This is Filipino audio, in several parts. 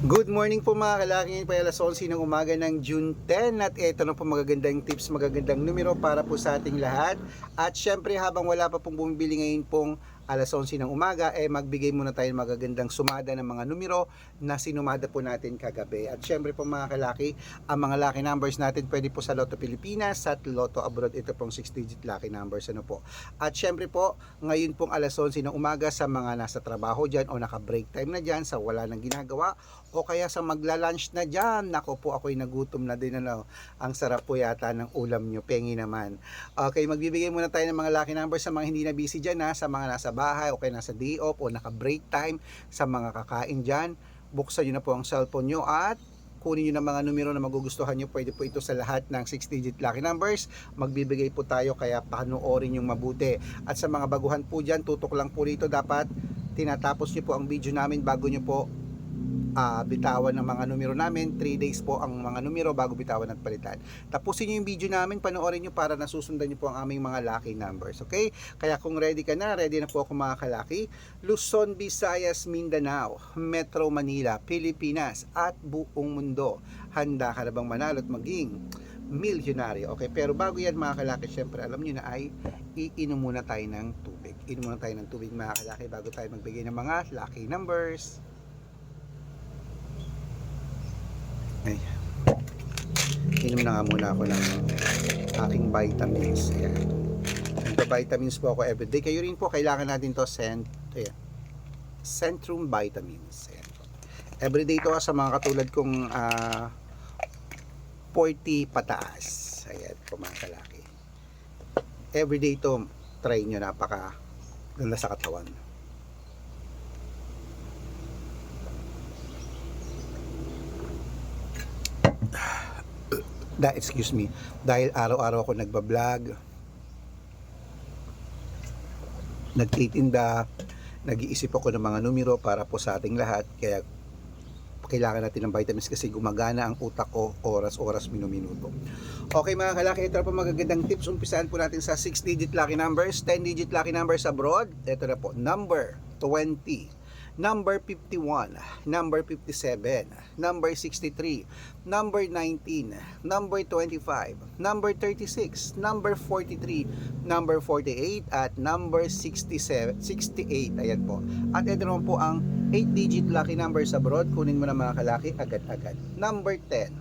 Good morning po mga kalaki, ngayon pa alas 11 ng umaga ng June 10 at ito na po magagandang tips, magagandang numero para po sa ating lahat. At syempre habang wala pa pong bumibili ngayon pong alas 11 ng umaga, magbigay muna tayo ng magagandang sumada ng mga numero na sinumada po natin kagabi. At syempre po mga kalaki, ang mga lucky numbers natin pwede po sa Lotto Pilipinas at Lotto Abroad, ito pong 6-digit lucky numbers. Ano po. At syempre po, ngayon pong alas 11 ng umaga sa mga nasa trabaho dyan o naka-break time na dyan, sa wala nang ginagawa, o kaya sa magla-lunch na dyan, nako po ako'y nagutom na din, ano. Ang sarap po yata ng ulam nyo, pengi naman. Okay, magbibigay muna tayo ng mga lucky numbers sa mga hindi na busy dyan, sa mga nasa bahay o kaya nasa day off o naka-break time, sa mga kakain dyan. Buksan nyo na po ang cellphone nyo at kunin nyo ng mga numero na magugustuhan nyo. Pwede po ito sa lahat ng 6-digit lucky numbers. Magbibigay po tayo, kaya panoorin yung mabuti. At sa mga baguhan po dyan, tutok lang po rito, dapat tinatapos nyo po ang video namin bago nyo po bitawan ng mga numero namin. 3 days po ang mga numero bago bitawan at palitan. Tapusin nyo yung video namin, panoorin nyo para nasusundan nyo po ang aming mga lucky numbers. Okay? Kaya kung ready ka na, ready na po ako mga kalaki. Luzon, Visayas, Mindanao, Metro Manila, Pilipinas at buong mundo. Handa ka na bang manalo at maging milyonaryo? Okay, pero bago yan mga kalaki, syempre alam nyo na ay iinom muna tayo ng tubig. Inom muna tayo ng tubig mga kalaki bago tayo magbigay ng mga lucky numbers. Ay, inom na nga muna ako ng aking vitamins. Ayan. Nagpa-vitamins po ako everyday. Kayo rin po, kailangan natin to ayan, Centrum Vitamins. Ayan. Everyday to sa mga katulad kong 40 pataas. Ayan po mga kalaki. Everyday to, try nyo, napaka ganda sa katawan. Excuse me, dahil araw-araw ako nagbablog, nagtitinda, nag-iisip ako ng mga numero para po sa ating lahat, kaya kailangan natin ng vitamins kasi gumagana ang utak ko oras-oras, minuminuto. Okay mga kalaki, ito na po magagandang tips. Umpisaan po natin sa 6-digit lucky numbers, 10-digit lucky numbers abroad. Ito na po, number 20, number 51, number 57, number 63, number 19, number 25, number 36, number 43, number 48, at number 67, 68. Ayan po. At ito naman po ang 8-digit lucky numbers abroad. Kunin mo na mga kalaki agad-agad. Number 10,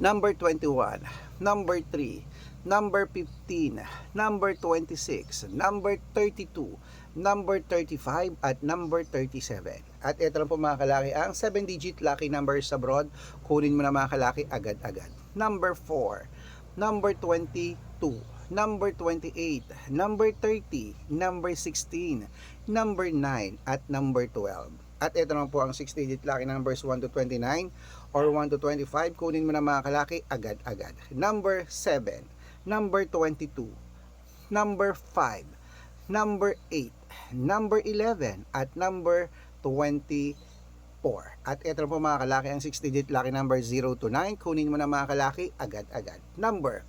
number 21, number 3, number 15, number 26, number 32, number 35, at number 37. At ito lang po mga kalaki ang 7-digit lucky numbers abroad. Kunin mo na mga kalaki agad-agad. Number 4, number 22, number 28, number 30, number 16, number 9, at number 12. At ito naman po ang 6-digit lucky numbers 1 to 29 or 1 to 25. Kunin mo na mga kalaki agad-agad. Number 7, number 22, number 5, number 8, number 11, at number 24. At ito na po mga kalaki ang 6-digit lucky number 0 to 9. Kunin mo na mga kalaki agad-agad. Number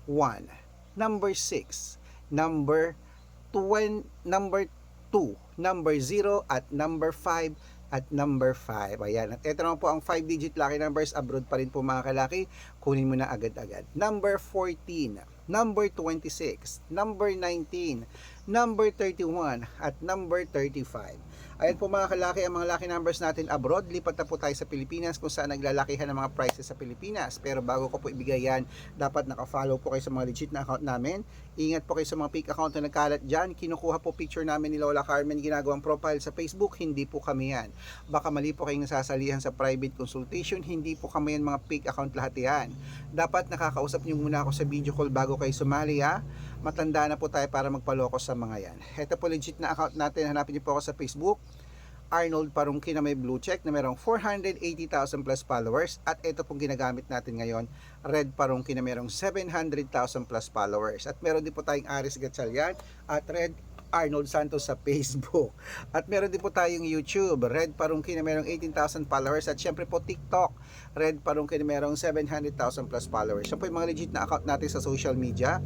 1, number 6, number 2, number 0, at number 5, at number 5. Ayan. At ito naman po ang 5-digit lucky numbers abroad pa rin po mga kalaki. Kunin mo na agad-agad. Number 14, number 26, number 19, number 31, at number 35. Ayan po mga kalaki ang mga lucky numbers natin abroad. Lipat na po tayo sa Pilipinas kung saan naglalakihan ng mga prices sa Pilipinas. Pero bago ko po ibigay yan, dapat naka-follow po kayo sa mga legit na account namin. Ingat po kayo sa mga fake account na nagkalat dyan. Kinukuha po picture namin ni Lola Carmen, ginagawang profile sa Facebook. Hindi po kami yan. Baka mali po kayong nasasalihan sa private consultation. Hindi po kami yan, mga fake account lahat yan. Dapat nakakausap nyo muna ako sa video call bago kayo sumali, ha. Matanda na po tayo para magpaloko sa mga yan. Ito po legit na account natin. Hanapin niyo po ako sa Facebook, Arnold Parungki, na may blue check na mayroong 480,000 plus followers. At ito pong ginagamit natin ngayon, Red Parungki, na mayroong 700,000 plus followers. At meron din po tayong Aris Gatchalian at Red Arnold Santos sa Facebook. At meron din po tayong YouTube, Red Parungki, na mayroong 18,000 followers. At syempre po TikTok, Red Parungki, na mayroong 700,000 plus followers. Yan po yung mga legit na account natin sa social media.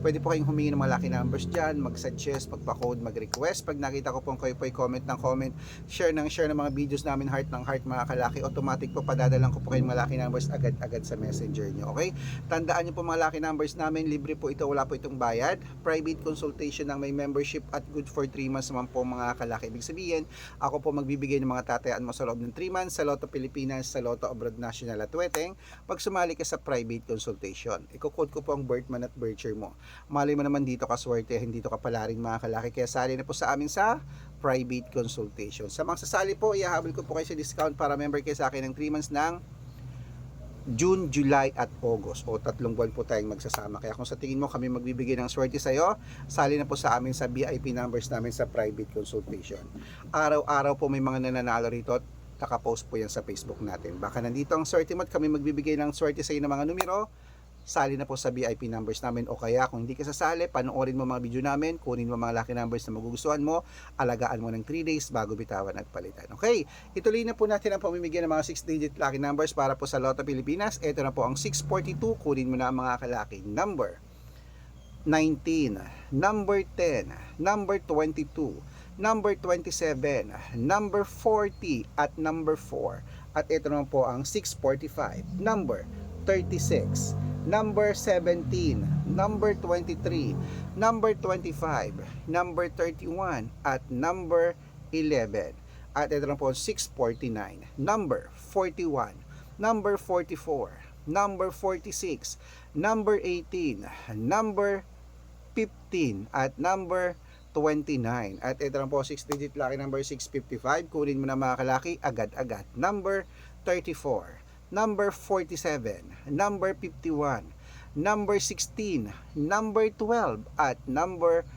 Pwede po kayong humingi ng mga lucky numbers dyan, mag-suggest, magpa-code, mag-request. Pag nakita ko pong kayo po comment ng comment, share ng mga videos namin, heart ng heart mga kalaki, automatic po padadalang ko po kayong mga lucky numbers agad-agad sa messenger nyo. Okay? Tandaan nyo po mga lucky numbers namin, libre po ito, wala po itong bayad. Private consultation ng may membership at good for 3 months naman po mga kalaki. Ibig sabihin, ako po magbibigay ng mga tatayaan mo sa loob ng 3 months sa Lotto Pilipinas, sa Lotto Abroad National at Weteng, pag sumali ka sa private consultation. Iko-code ko po ang birth month at birth year mo. Mali mo naman dito ka swerte, hindi dito ka palaring mga kalaki, kaya sali na po sa amin sa private consultation. Sa mga sasali po, ihahabol ko po kayo sa discount para member kayo sa akin ng 3 months ng June, July at August, o 3 buwan po tayong magsasama. Kaya kung sa tingin mo kami magbibigay ng swerte sa'yo, sali na po sa amin sa VIP numbers namin sa private consultation. Araw-araw po may mga nananalo rito, nakapost po yan sa Facebook natin. Baka nandito ang swerte mo at kami magbibigay ng swerte sa'yo ng mga numero, sali na po sa VIP numbers namin. O kaya kung hindi ka sasali, panoorin mo mga video namin, kunin mo mga lucky numbers na magugustuhan mo, alagaan mo ng 3 days bago bitawan at palitan. Okay, ituloy na po natin ang pamimigay ng mga 6-digit lucky numbers para po sa Lotto Pilipinas. Ito na po ang 642, kunin mo na ang mga kalaki. Number 19, number 10, number 22, number 27, number 40 at number 4. At ito naman po ang 645, number 36, number 17, number 23, number 25, number 31, at number 11. At ito na po 649, number 41, number 44, number 46, number 18, number 15, at number 29. At ito na po 6-digit lucky number 655. Kunin mo na mga kalaki agad-agad. Number 34, number 47, number 51, number 16, number 12, at number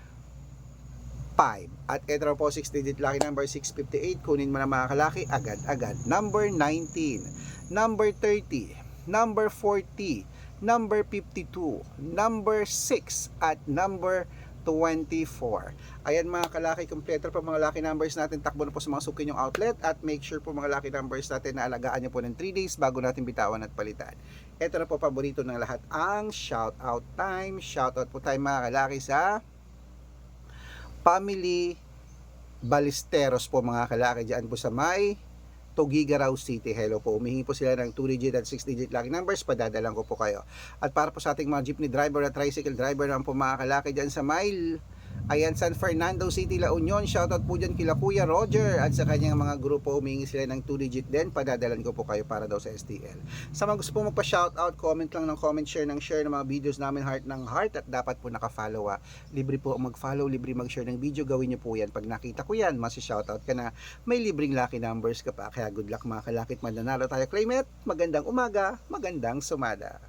5. At ito na po 6-digit lucky number 658. Kunin mo na mga kalaki agad-agad. Number 19, number 30, number 40, number 52, number 6, at number 24. Ayan mga kalaki, kompleto po mga lucky numbers natin. Takbo na po sa mga suki nyong outlet at make sure po mga lucky numbers natin na alagaan nyo po ng 3 days bago natin bitawan at palitan. Ito na po paborito ng lahat, ang shout out time. Shout out po tayo mga kalaki sa Family Ballesteros po mga kalaki dyan po sa may Tuguegarao City. Hello po, umihingi po sila ng 2-digit at 6-digit lucky numbers, padadalang ko po kayo. At para po sa ating mga jeepney driver at tricycle driver naman po mga kalaki dyan sa mile, ayan, San Fernando City, La Union, shoutout po dyan kila Kuya Roger at sa kanyang mga grupo, humingi sila ng 2-digit din, padadalan ko po kayo para daw sa STL. Sa mga gusto po magpa-shoutout, comment lang ng comment, share ng mga videos namin, heart ng heart, at dapat po naka-follow. Libre po mag-follow, libre mag-share ng video, gawin nyo po yan. Pag nakita ko yan, masi-shoutout ka na, may libreng lucky numbers ka pa, kaya good luck mga kalakit, mananalo tayo. Claim it, magandang umaga, magandang sumada.